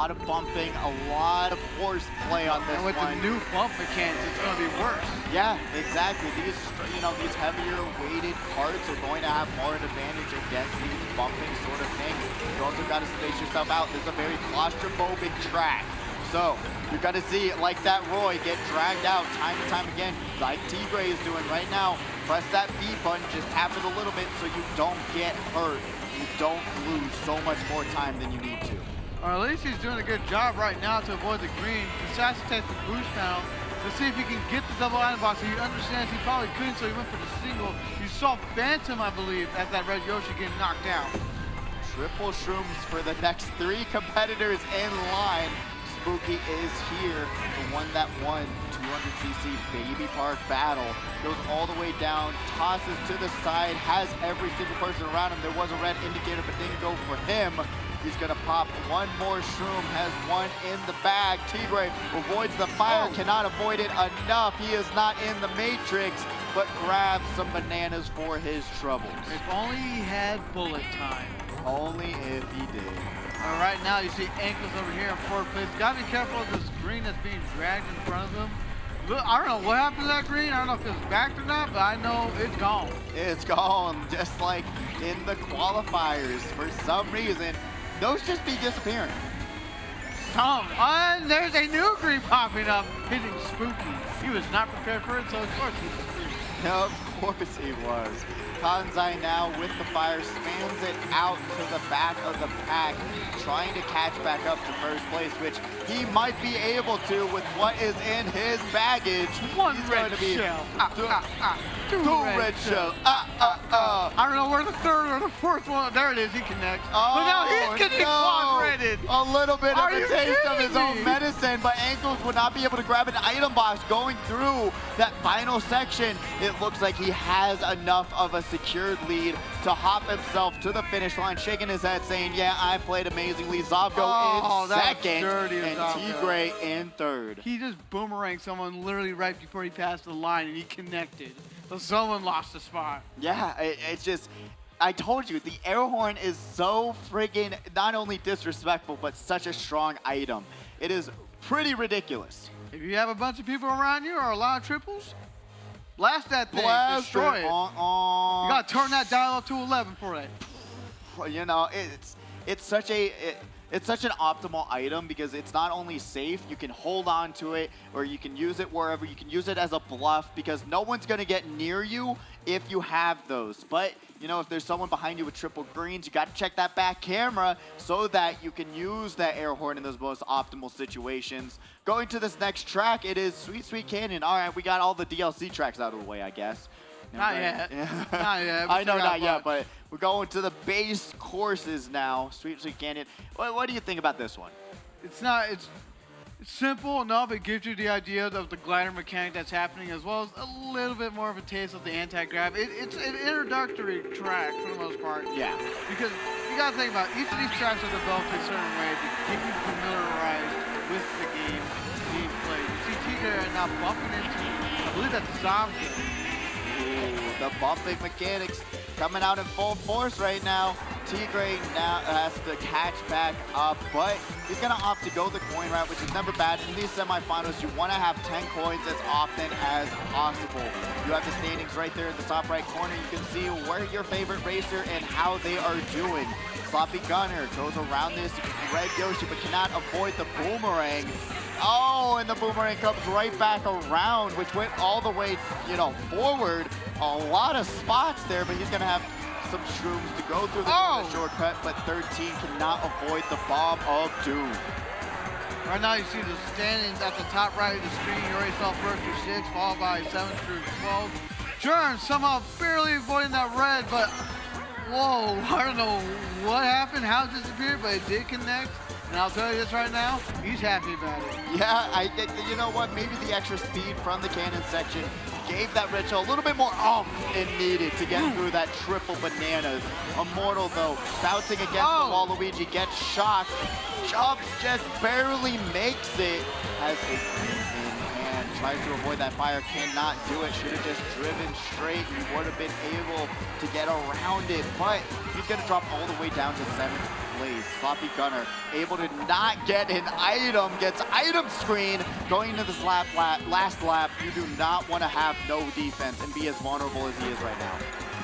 lot of bumping, a lot of horseplay on this one. And with the new bump mechanics, it's going to be worse. Yeah, exactly. These, these heavier weighted carts are going to have more an advantage against these bumping sort of things. You also got to space yourself out. This is a very claustrophobic track. So you're going to see, like that Roy, get dragged out time and time again, like Tigre is doing right now. Press that B button, just tap it a little bit so you don't get hurt. You don't lose so much more time than you need to. Or at least he's doing a good job right now to avoid the green. Necessitates the boost panel to see if he can get the double item box. He understands he probably couldn't, so he went for the single. You saw Phantom, I believe, as that red Yoshi getting knocked out. Triple shrooms for the next 3 competitors in line. Spooky is here, the one that won 200cc Baby Park battle. Goes all the way down, tosses to the side, has every single person around him. There was a red indicator, but didn't go for him. He's gonna pop one more shroom, has one in the bag. Tigre avoids the fire, cannot avoid it enough. He is not in the matrix, but grabs some bananas for his troubles. If only he had bullet time. Only if he did. Right now, you see Ankles over here in 4th place. Gotta be careful of this green that's being dragged in front of him. Look, I don't know what happened to that green. I don't know if it's back or not, but I know it's gone. It's gone, just like in the qualifiers. For some reason, those just be disappearing. And there's a new green popping up, hitting Spooky. He was not prepared for it, so of course he disappeared. No, of course he was. Kanzai now with the fire spams it out to the back of the pack, trying to catch back up to 1st place, which he might be able to with what is in his baggage. One He's red going to be shell. Two red shells. I don't know where the 3rd or the 4th one. There it is. He connects. But now he's getting quad-redded. A little bit of a taste of his own me? medicine, but Ankles would not be able to grab an item box going through that final section. It looks like he has enough of a secured lead to hop himself to the finish line, shaking his head saying, yeah, I played amazingly. Zovgo in 2nd and Tigre in 3rd. He just boomeranged someone literally right before he passed the line and he connected. So someone lost the spot. Yeah, it's just, I told you, the air horn is so friggin' not only disrespectful, but such a strong item. It is pretty ridiculous. If you have a bunch of people around you or a lot of triples, blast that thing, destroy it. You gotta turn that dial up to 11 for it. You know, it's such an optimal item because it's not only safe, you can hold on to it or you can use it wherever. You can use it as a bluff because no one's going to get near you if you have those. But, you know, if there's someone behind you with triple greens, you got to check that back camera so that you can use that air horn in those most optimal situations. Going to this next track, it is Sweet Sweet Canyon. All right, we got all the DLC tracks out of the way, I guess. Not yet. Not yet. I know not yet, but we're going to the base courses now. Sweet Sweet Canyon. What do you think about this one? It's simple enough. It gives you the idea of the glider mechanic that's happening, as well as a little bit more of a taste of the anti-grab. It's an introductory track for the most part. Yeah. Because you gotta think about each of these tracks are developed a certain way to get you familiarized with the gameplay. You see Tigre now bumping into, I believe that's Zombi. The bumping mechanics coming out in full force right now. Tigre now has to catch back up, but he's going to opt to go the coin route, which is never bad. In these semifinals, you want to have 10 coins as often as possible. You have the standings right there in the top right corner. You can see where your favorite racer and how they are doing. Sloppy Gunner goes around this red Yoshi, but cannot avoid the boomerang. Oh, and the boomerang comes right back around, which went all the way, forward. A lot of spots there, but he's going to have some shrooms to go through the shortcut, but 13 cannot avoid the bomb of doom. Right now you see the standings at the top right of the screen. You already saw first through 6, followed by 7 through 12. Jern somehow barely avoiding that red, but whoa, I don't know what happened, how it disappeared, but it did connect. And I'll tell you this right now, he's happy about it. Yeah, you know what? Maybe the extra speed from the cannon section gave that red shell a little bit more it needed to get through that triple bananas. Immortal, though, bouncing against the Waluigi, gets shocked. Jumps, just barely makes it. Has a green in hand. Tries to avoid that fire, cannot do it. Should have just driven straight. He would have been able to get around it, but he's gonna drop all the way down to 7th place. Sloppy Gunner able to not get an item, gets item screen. Going into this last lap, you do not want to have no defense and be as vulnerable as he is right now.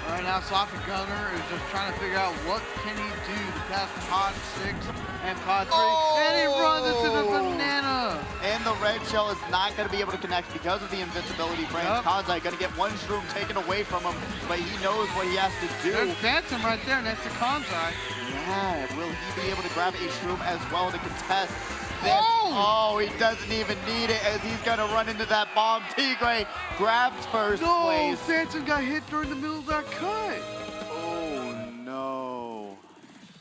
Right now, Sloppy Gunner is just trying to figure out what can he do to pass Pod 6 and Pod 3. Oh! And he runs into the banana. And the red shell is not going to be able to connect because of the invincibility frames. Yep. Kanzai going to get one shroom taken away from him, but he knows what he has to do. There's Phantom right there next to Kanzai. Yeah, will he be able to grab a shroom as well to contest this? Oh! Oh, he doesn't even need it as he's going to run into that bomb. Tigray grabs first place. Phantom got hit during the middle of that cut. Oh, no.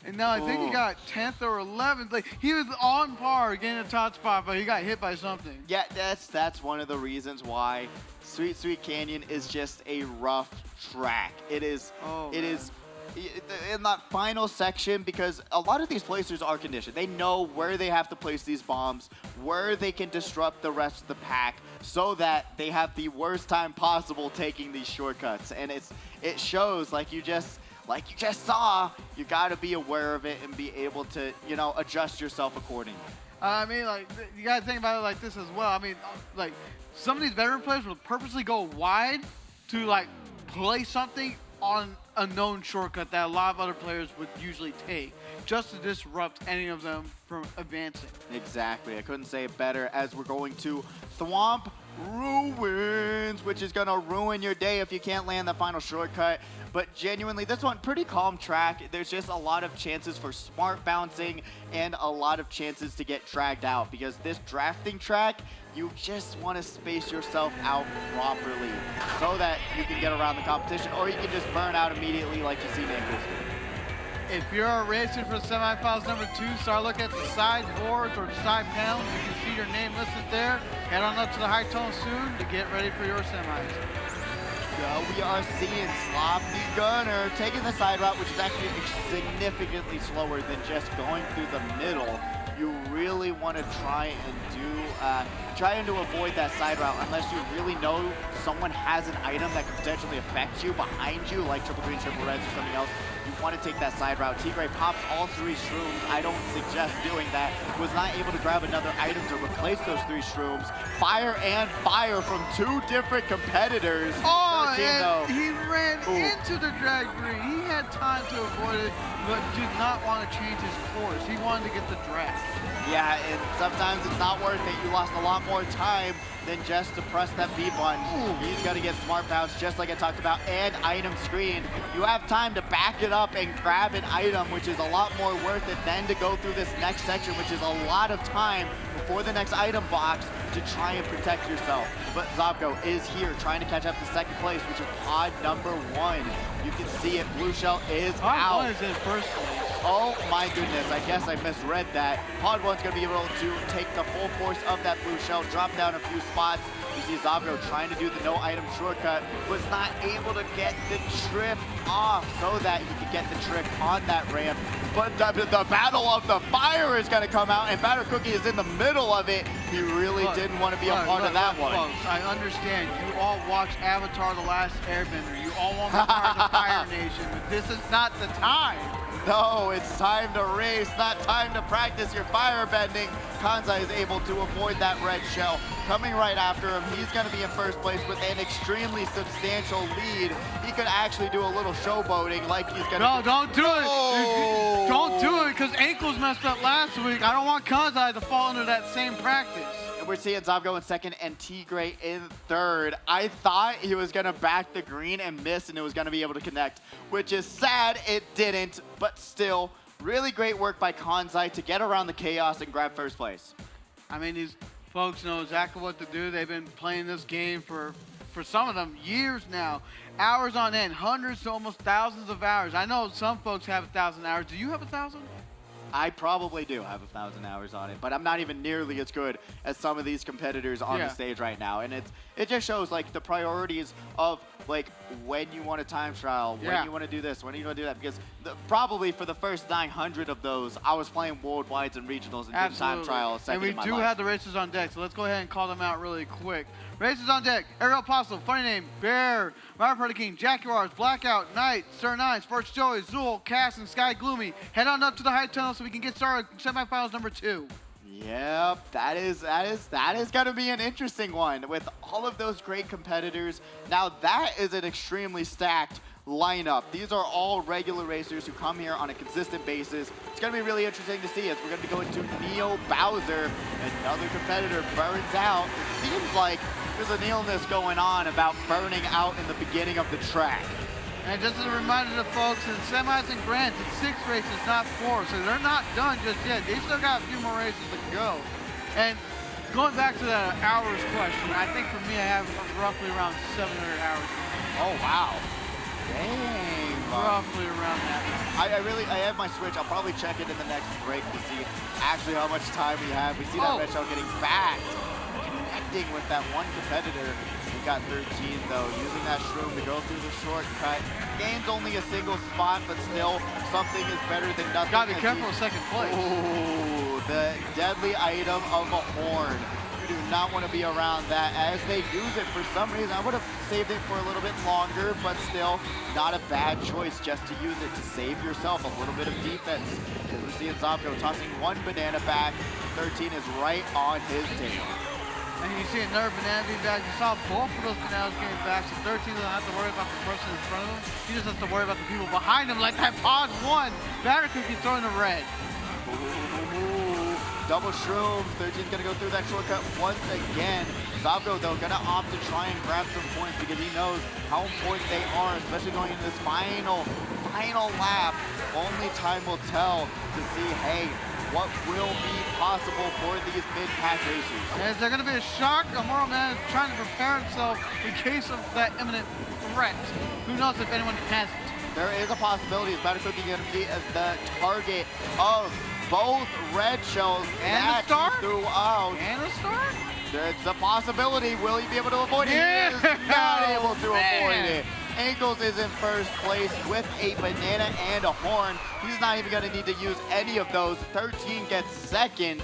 And now I think he got 10th or 11th. Like, he was on par getting a top spot, but he got hit by something. Yeah, that's one of the reasons why Sweet Sweet Canyon is just a rough track. It is in that final section, because a lot of these placers are conditioned. They know where they have to place these bombs, where they can disrupt the rest of the pack, so that they have the worst time possible taking these shortcuts. And it shows, like you just saw, you got to be aware of it and be able to, you know, adjust yourself accordingly. I mean, like, you got to think about it like this as well. I mean, like, some of these veteran players will purposely go wide to, like, play something on a known shortcut that a lot of other players would usually take, just to disrupt any of them from advancing. Exactly. I couldn't say it better, as we're going to Thwomp Ruins, which is going to ruin your day if you can't land the final shortcut. But genuinely, this one, pretty calm track. There's just a lot of chances for smart bouncing and a lot of chances to get dragged out, because this drafting track, you just want to space yourself out properly so that you can get around the competition, or you can just burn out immediately like you see Nichols do. If you're racing for semifinals number 2, start looking at the side boards or the side panels. You can see your name listed there. Head on up to the high tone soon to get ready for your semis. We are seeing Sloppy Gunner taking the side route, which is actually significantly slower than just going through the middle. You really want to try and avoid that side route unless you really know someone has an item that could potentially affect you behind you, like triple green, triple reds, or something else. You want to take that side route. Tigray pops all 3 shrooms. I don't suggest doing that. Was not able to grab another item to replace those 3 shrooms. Fire and fire from 2 different competitors. Oh, 13, and though. he ran into the drag green. He had time to avoid it, but did not want to change his course. He wanted to get the draft. Yeah, and sometimes it's not worth it. You lost a lot more time than just to press that B button. He's got to get smart bounce, just like I talked about, and item screen. You have time to back it up and grab an item, which is a lot more worth it than to go through this next section, which is a lot of time before the next item box to try and protect yourself. But Zobko is here trying to catch up to 2nd place, which is pod number 1. You can see it. Blue shell is out. Pod 1 is in 1st place. Oh my goodness, I guess I misread that. Pod 1's gonna be able to take the full force of that blue shell, drop down a few spots. You see Zobko trying to do the no item shortcut, was not able to get the trip off so that he could get the trick on that ramp. But the battle of the fire is gonna come out, and Batter Cookie is in the middle of it. He really didn't want to be a part of that one. Folks, I understand you all watched Avatar: The Last Airbender. You all want to be part of the Fire Nation, but this is not the time. No, it's time to race, not time to practice your fire bending. Kanzai is able to avoid that red shell. Coming right after him, he's going to be in 1st place with an extremely substantial lead. He could actually do a little showboating like he's going to. No, don't do it. Oh. Don't do it, because ankles messed up last week. I don't want Kanzai to fall into that same practice. We're seeing Zobko in 2nd and Tigray in 3rd. I thought he was going to back the green and miss, and it was going to be able to connect, which is sad it didn't, but still, really great work by Kanzai to get around the chaos and grab 1st place. I mean, these folks know exactly what to do. They've been playing this game for some of them years now, hours on end, hundreds to almost thousands of hours. I know some folks have 1,000 hours. Do you have 1,000? I probably do have 1,000 hours on it, but I'm not even nearly as good as some of these competitors on the stage right now. And it just shows like the priorities of like when you want a time trial, when Yeah. you want to do this, when you want to do that. Because probably for the first 900 of those, I was playing worldwides and regionals and doing time trials. And we do have the races on deck, so let's go ahead and call them out really quick. Races on deck: Ariel Apostle, Funny Name, Bear, Mario Party King, Jaguars, Blackout, Knight, Sir Nine, Sports Joey, Zool, Cass, and Sky Gloomy. Head on up to the high tunnel so we can get started semifinals number 2. Yep, that is going to be an interesting one with all of those great competitors. Now that is an extremely stacked lineup. These are all regular racers who come here on a consistent basis. It's going to be really interesting to see as we're going to go into Neo Bowser. Another competitor burns out. It seems like there's a neilness going on about burning out in the beginning of the track. And just as a reminder to folks, in semis and grands, it's 6 races, not 4, so they're not done just yet. They still got a few more races to go. And going back to the hours question, I think for me, I have roughly around 700 hours. Oh, wow. Dang. Roughly around that. I have my Switch. I'll probably check it in the next break to see actually how much time we have. We see that Red Shell getting backed, connecting with that one competitor. We got 13 though, using that shroom to go through the shortcut. Gains only a single spot, but still something is better than nothing. Gotta be careful of second place. Ooh, the deadly item of a horn. You do not want to be around that as they use it for some reason. I would have saved it for a little bit longer, but still not a bad choice just to use it to save yourself a little bit of defense. Because we're seeing Zobko tossing one banana back. 13 is right on his tail. And you see another banana being back. You saw both of those bananas getting back, so 13 doesn't have to worry about the person in front of him. He just has to worry about the people behind him, like that pod 1. Batter could be throwing the red. Ooh, double shrooms. 13's going to go through that shortcut once again. Zobko, though, going to opt to try and grab some points because he knows how important they are, especially going into this final lap. Only time will tell to see, hey, what will be possible for these mid-pack racers. And is there going to be a shock? Amoro Man is trying to prepare himself in case of that imminent threat. Who knows if anyone has it? There is a possibility is Batter Cookie going to be the target of both red shells and the star throughout. And the star? There's a possibility. Will he be able to avoid it? Yeah. He is not able to avoid it. Ankles is in first place with a banana and a horn. He's not even going to need to use any of those. 13 gets second.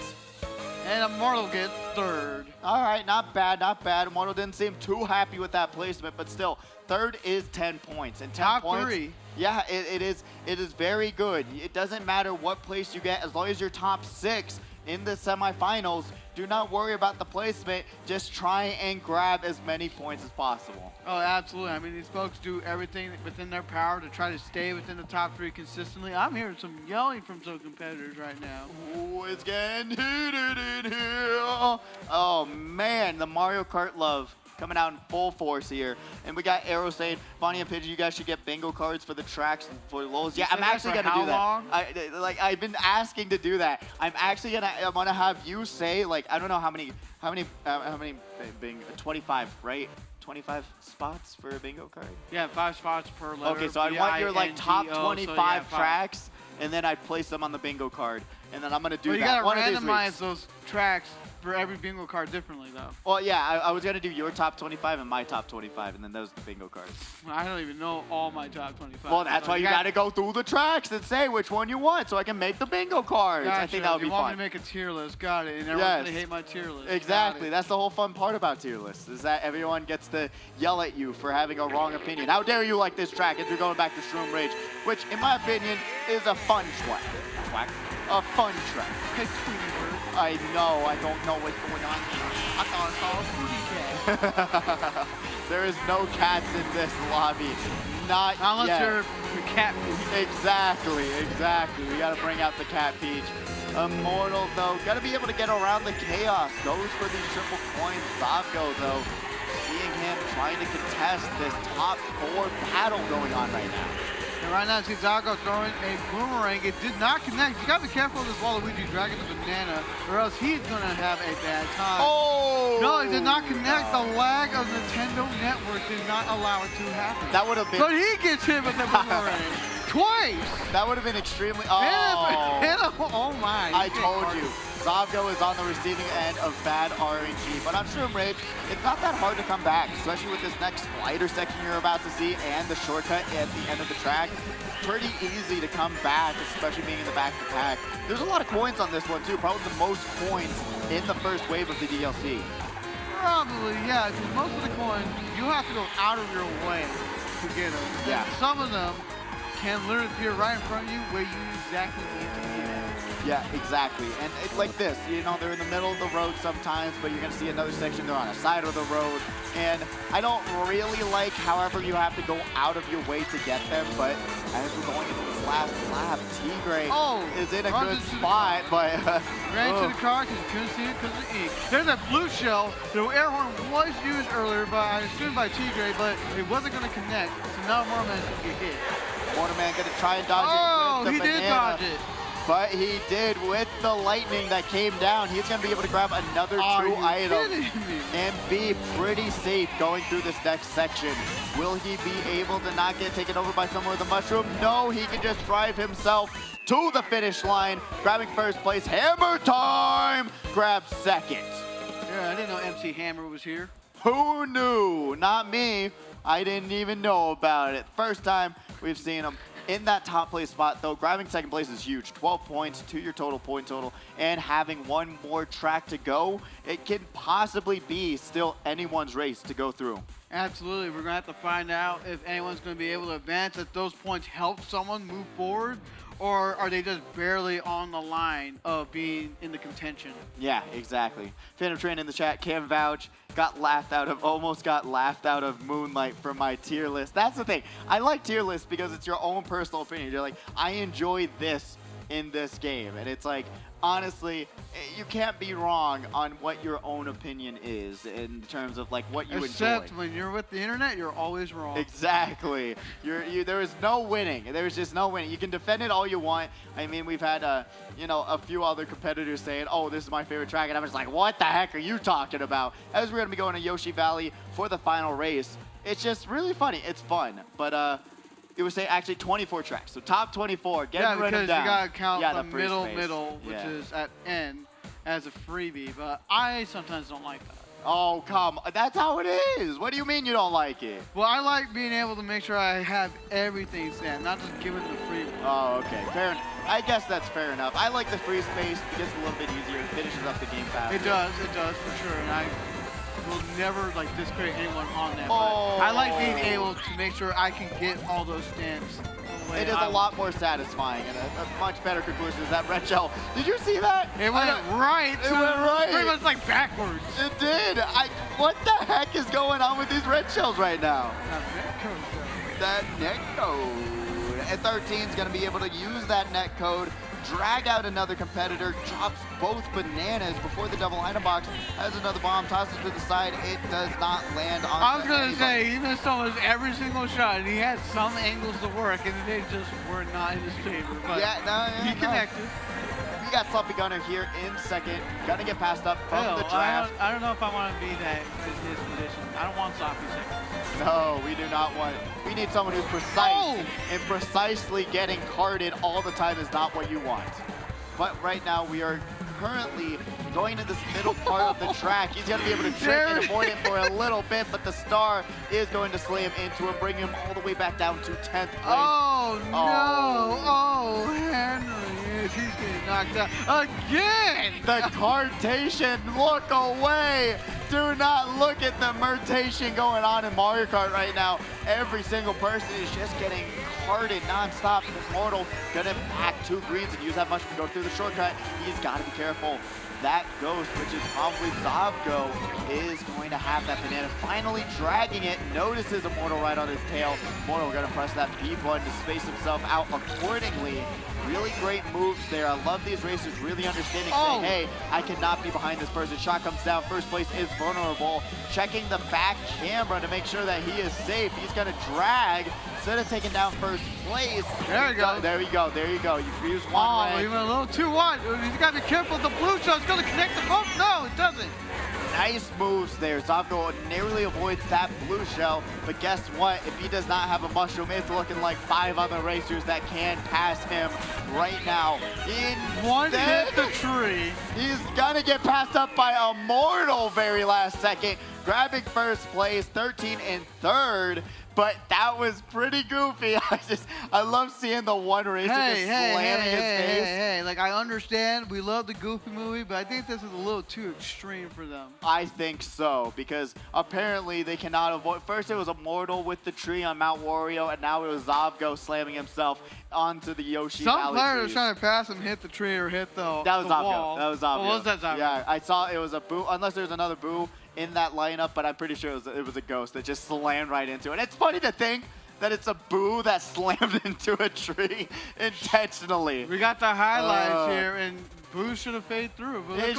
And Immortal gets third. All right, not bad, not bad. Immortal didn't seem too happy with that placement, but still, third is 10 points. And 10 Top points, 3. Yeah, it is very good. It doesn't matter what place you get, as long as you're top 6 in the semifinals. Do not worry about the placement. Just try and grab as many points as possible. Oh, absolutely. I mean, these folks do everything within their power to try to stay within the top 3 consistently. I'm hearing some yelling from some competitors right now. Ooh, it's getting heated in here. Oh, man, the Mario Kart love coming out in full force here. And we got Arrow saying, Bonnie and Pidgey, you guys should get bingo cards for the tracks and for Lowe's. Yeah, I'm actually going to do that. I've been asking to do that. I'm actually going to have you say, like, I don't know how many bingo, 25, right? 25 spots for a bingo card? Yeah, 5 spots per letter. Okay, so I want your, like, top 25 tracks, and then I place them on the bingo card. And then I'm going to do that. You got to randomize those tracks for every bingo card differently, though. Well, yeah, I was going to do your top 25 and my top 25, and then those are the bingo cards. I don't even know all my top 25. Well, that's why you got to go through the tracks and say which one you want so I can make the bingo cards. Gotcha. I think that would be fun. You want me to make a tier list. Got it. And everyone's going to hate my tier list. Exactly. That's the whole fun part about tier lists, is that everyone gets to yell at you for having a wrong opinion. How dare you like this track if you're going back to Shroom Rage, which, in my opinion, is a fun track. A fun track. Hey, Tweety Bird. I know. I don't know what's going on here. I thought I saw a booty cat. There is no cats in this lobby. Not unless yet. you're the cat peach. Exactly. We got to bring out the cat peach. Immortal, though, got to be able to get around the chaos. Goes for these triple coins. Zobko, though, seeing him trying to contest this top 4 battle going on right now. And right now, see Zobko throwing a boomerang. It did not connect. You got to be careful of this Waluigi dragging the banana, or else he's going to have a bad time. Oh! No, it did not connect. The lag of Nintendo Network did not allow it to happen. That would have been... But he gets hit with the boomerang. Twice! That would have been extremely... Oh! Oh my. I told you. Zavgo is on the receiving end of bad RNG, but on Shroom Rage, it's not that hard to come back, especially with this next lighter section you're about to see and the shortcut at the end of the track. Pretty easy to come back, especially being in the back of the pack. There's a lot of coins on this one too, probably the most coins in the first wave of the DLC. Probably, yeah, because most of the coins, you have to go out of your way to get them. Yeah. And some of them can literally appear right in front of you where you exactly need to get it. Yeah, exactly. And it's like this, you know, they're in the middle of the road sometimes, but you're going to see another section, they're on a side of the road. And I don't really like, however, you have to go out of your way to get them, but as we're going into this last lap, Tigray is in a good spot, but... ran into the car because you couldn't see it because of the ink. There's that blue shell. The air horn was used earlier, I assumed by Tigray, but it wasn't going to connect, so now Motorman's going to get hit. Motorman going to try and dodge it with the banana. He did dodge it. But he did with the lightning that came down. He's going to be able to grab another 2 items and be pretty safe going through this next section. Will he be able to not get taken over by someone with a mushroom? No, he can just drive himself to the finish line, grabbing first place. Hammer time! Grabs second. Yeah, I didn't know MC Hammer was here. Who knew? Not me. I didn't even know about it. First time we've seen him in that top place spot, though. Grabbing second place is huge. 12 points to your point total, and having one more track to go, it can possibly be still anyone's race to go through. Absolutely. We're going to have to find out if anyone's going to be able to advance, if those points help someone move forward, or are they just barely on the line of being in the contention? Yeah, exactly. Phantom Train in the chat can vouch. Almost got laughed out of Moonlight for my tier list. That's the thing. I like tier lists because it's your own personal opinion. You're like, I enjoy this in this game. And it's like, honestly, you can't be wrong on what your own opinion is in terms of like what you enjoy. Except when you're with the internet, you're always wrong. Exactly. There is no winning. There's just no winning. You can defend it all you want. I mean, we've had a few other competitors saying, "Oh, this is my favorite track," and I'm just like, "What the heck are you talking about?" As we're gonna be going to Yoshi Valley for the final race, it's just really funny. It's fun, but it would say actually 24 tracks. So top 24, get them written down. You gotta count the middle, which is at N as a freebie, but I sometimes don't like that. Oh, come on. That's how it is. What do you mean you don't like it? Well, I like being able to make sure I have everything set, not just giving the freebie. Oh, okay. Fair enough. I guess that's fair enough. I like the free space. It gets a little bit easier. It finishes up the game faster. It does for sure. And I will never discredit anyone on that. Oh. But I like being able to make sure I can get all those stamps. It is a lot more satisfying, and a much better conclusion is that red shell. Did you see that? It went right. It went right. Pretty much like backwards. It did. What the heck is going on with these red shells right now? That net code. And 13 is going to be able to use that net code, drag out another competitor, drops both bananas before the double item box, has another bomb, tosses to the side. It does not land on I was going to say, he missed almost every single shot, and he had some angles to work, and they just were not in his favor. But he connected. We got Sloppy Gunner here in second. Gonna get passed up from the draft. I don't know if I want to be that in his position. I don't want Sloppy second. No, we do not want it. We need someone who's precise, and precisely getting carded all the time is not what you want. But right now, we are currently going to this middle part of the track. He's going to be able to trick and avoid it for a little bit, but the star is going to slam into him, bring him all the way back down to 10th place. Oh, no. Oh, Henry, he's getting knocked out again. The cartation, look away. Do not look at the murtation going on in Mario Kart right now. Every single person is just getting carded non-stop. Immortal gonna pack 2 greens and use that much to go through the shortcut. He's got to be careful. That ghost, which is probably Zavgo, is going to have that banana. Finally dragging it, notices Immortal right on his tail. Immortal gonna press that B button to space himself out accordingly. Really great moves there. I love these racers really understanding, saying, hey, I cannot be behind this person. Shot comes down, first place is vulnerable. Checking the back camera to make sure that he is safe. He's gonna drag instead of taking down first place. There we go. There you go, there you go. You used one red. He went a little too wide. He's gotta be careful with the blue shot. It's gonna connect the boat. No, it doesn't. Nice moves there. Zavgo narrowly avoids that blue shell, but guess what? If he does not have a mushroom, it's looking like 5 other racers that can pass him right now. One hit the tree. He's gonna get passed up by Immortal very last second, grabbing first place, 13 in third. But that was pretty goofy. I love seeing the one racer just slamming his face. Hey, like I understand, we love the Goofy movie, but I think this is a little too extreme for them. I think so, because apparently they cannot avoid. First it was Immortal with the tree on Mount Wario, and now it was Zavgo slamming himself onto the Yoshi Valley Some players trees. trying to pass him, hit the tree or hit the That was Zavgo. wall. That was Zavgo. Oh, was that Zavgo? Yeah, I saw it was a boo, unless there's another boo in that lineup, but I'm pretty sure it was a ghost that just slammed right into it. And it's funny to think that it's a boo that slammed into a tree intentionally. We got the highlights here, and Boo should have faded through. But let's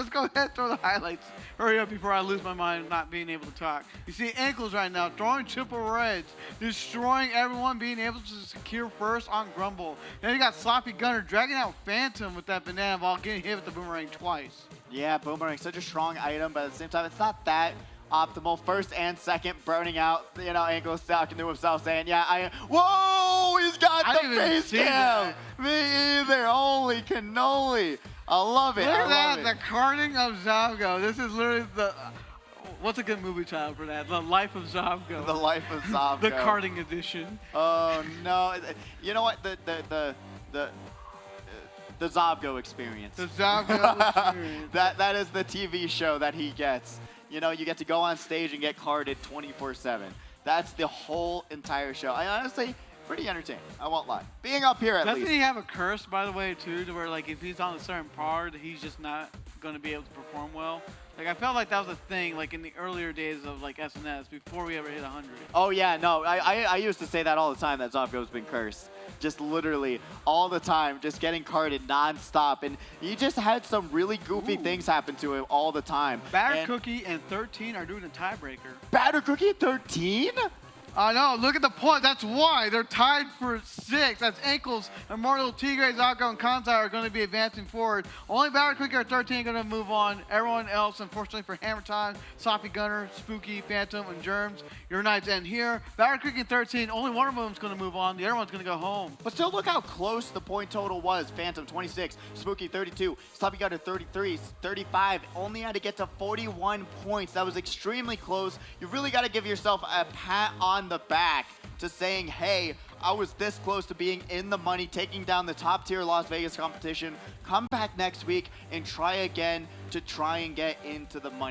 go ahead and throw the highlights. Hurry up before I lose my mind not being able to talk. You see Ankles right now throwing triple reds, destroying everyone, being able to secure first on Grumble. Then you got Sloppy Gunner dragging out Phantom with that banana ball, getting hit with the boomerang twice. Yeah, Boomerang, such a strong item, but at the same time, it's not that optimal. First and second, burning out, Ankles talking to himself, saying, whoa, he's got the face cam. Me either, holy cannoli. I love it. Look at that, the carting of Zavgo. This is literally what's a good movie title for that? The Life of Zavgo. The Life of Zavgo. The karting edition. Oh, no. You know what? The Zavgo experience. The Zavgo experience. That is the TV show that he gets. You get to go on stage and get carded 24/7. That's the whole entire show. I honestly, pretty entertaining. I won't lie. Being up here at least. Doesn't he have a curse, by the way, too, to where like if he's on a certain part, he's just not going to be able to perform well? Like I felt like that was a thing, like in the earlier days of like SNS before we ever hit 100. Oh yeah, no, I used to say that all the time that Zavgo's been cursed. Just literally all the time, just getting carded nonstop, and he just had some really goofy things happen to him all the time. Batter Cookie and 13 are doing a tiebreaker. Batter Cookie at 13? I know, look at the point. That's why they're tied for 6. That's Ankles, Immortal, Tigre, Zavgo, and Kansai are going to be advancing forward. Only Batter Cookie are 13 are going to move on. Everyone else, unfortunately for Hammer Time, Sophie Gunner, Spooky, Phantom, and Germs, your nights end here. Batter Cookie and 13, only one of them is going to move on. The other one's going to go home. But still, look how close the point total was. Phantom 26, Spooky 32, Sloppy Gunner 33, 35. Only had to get to 41 points. That was extremely close. You really got to give yourself a pat on the back to saying, hey, I was this close to being in the money, taking down the top tier Las Vegas competition. Come back next week and try again to try and get into the money.